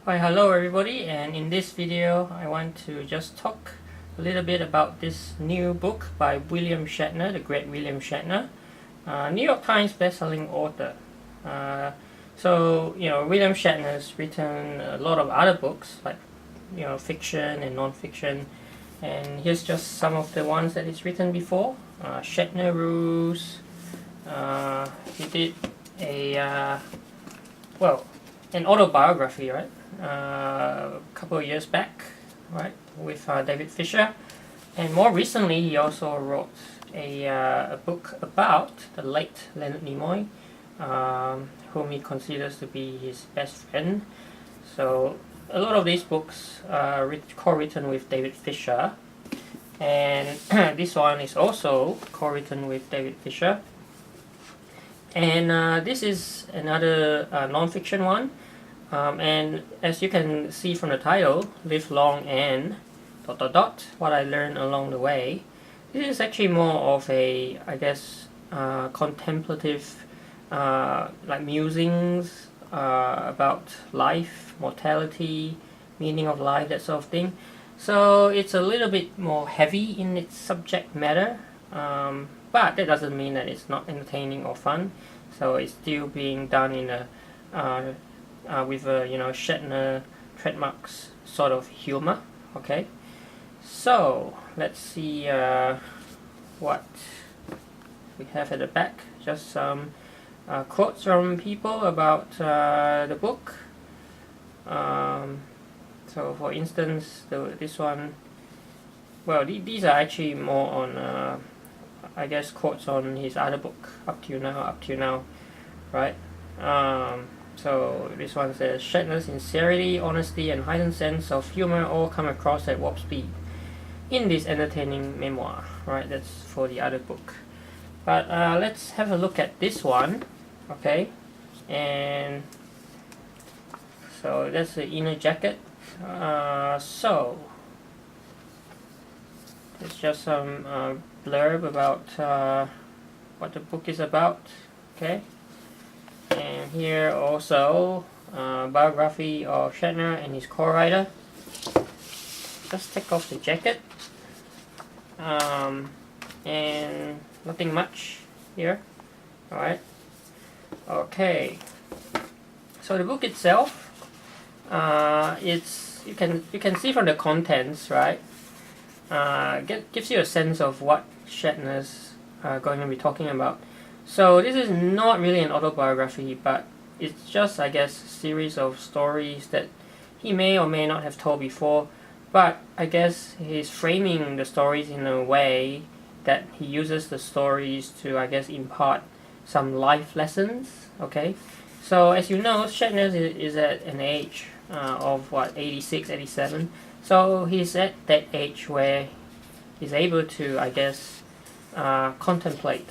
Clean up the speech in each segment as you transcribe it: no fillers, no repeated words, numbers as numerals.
Hi, hello everybody, and in this video I want to just talk a little bit about this new book by William Shatner, the great William Shatner, New York Times best-selling author. William Shatner has written a lot of other books like fiction and non-fiction, and here's just some of the ones that he's written before. Shatner Rules. He did an autobiography, right? A couple of years back, right, with David Fisher, and more recently he also wrote a book about the late Leonard Nimoy, whom he considers to be his best friend. So a lot of these books are co-written with David Fisher, and this one is also co-written with David Fisher. And this is another non-fiction one, and as you can see from the title, Live Long and ... what I learned along the way. This is actually more of a, I guess, contemplative, like musings about life, mortality, meaning of life, that sort of thing. So it's a little bit more heavy in its subject matter, but that doesn't mean that it's not entertaining or fun. So it's still being done in a with a Shatner trademarks sort of humor. Okay, so let's see what we have at the back. Just some quotes from people about the book. So for instance, this one, well, these are actually more on I guess quotes on his other book, up to now, right? So this one says, Shatner's sincerity, honesty, and heightened sense of humor all come across at warp speed in this entertaining memoir, right? That's for the other book. But let's have a look at this one, okay? And so that's the inner jacket. So it's just some blurb about what the book is about, okay? And here also biography of Shatner and his co-writer. Just take off the jacket, and nothing much here. All right, okay. So the book itself, it's you can see from the contents, right? Gives you a sense of what Shatner's going to be talking about. So this is not really an autobiography, but it's just, I guess, a series of stories that he may or may not have told before. But I guess he's framing the stories in a way that he uses the stories to, I guess, impart some life lessons. Okay, so as you know, Shatner is at an age of what, 86, 87. So he's at that age where he's able to, I guess, contemplate,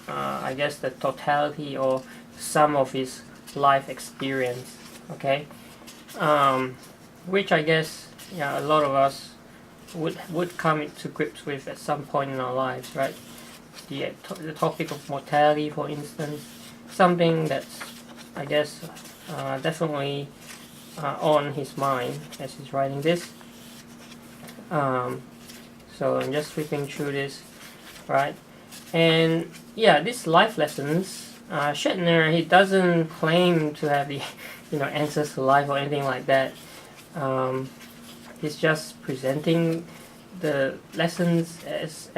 I guess, the totality or some of his life experience. Okay, which I guess, a lot of us would come to grips with at some point in our lives, right? The topic of mortality, for instance, something that's, I guess, definitely on his mind as he's writing this. So I'm just flipping through this, right? And yeah, these life lessons, Shatner, he doesn't claim to have the answers to life or anything like that. He's just presenting the lessons as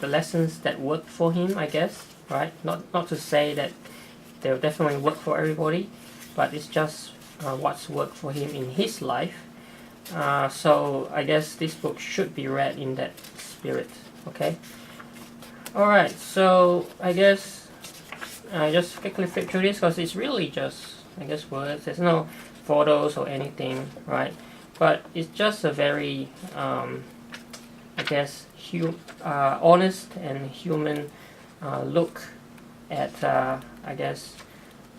the lessons that work for him, I guess, right? Not to say that they'll definitely work for everybody, but it's just what's worked for him in his life. So I guess this book should be read in that spirit. Okay. Alright, so I guess just quickly flip through this because it's really just, I guess, words. There's no photos or anything, right? But it's just a very, I guess, honest and human look at, I guess,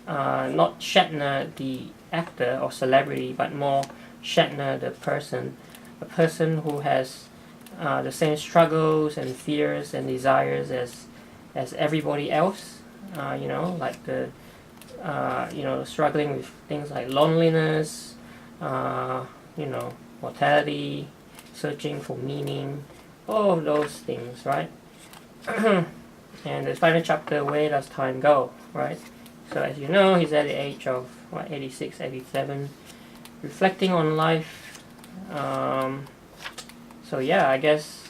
not Shatner the actor or celebrity, but more Shatner the person, a person who has the same struggles and fears and desires as everybody else. Like the struggling with things like loneliness, you know, mortality, searching for meaning, all of those things, right? And the final chapter, where does time go, right? So as you know, he's at the age of, what, 86, 87, reflecting on life. So yeah, I guess,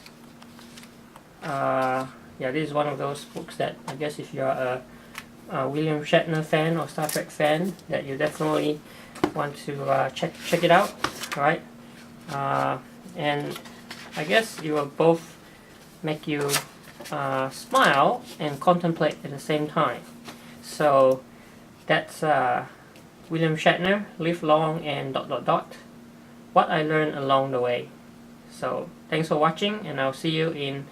yeah, this is one of those books that I guess if you're a William Shatner fan or Star Trek fan, that you definitely want to check it out, right? And I guess it will both make you smile and contemplate at the same time. So that's William Shatner, Live Long and ... What I learned along the way. So thanks for watching, and I'll see you in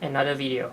another video.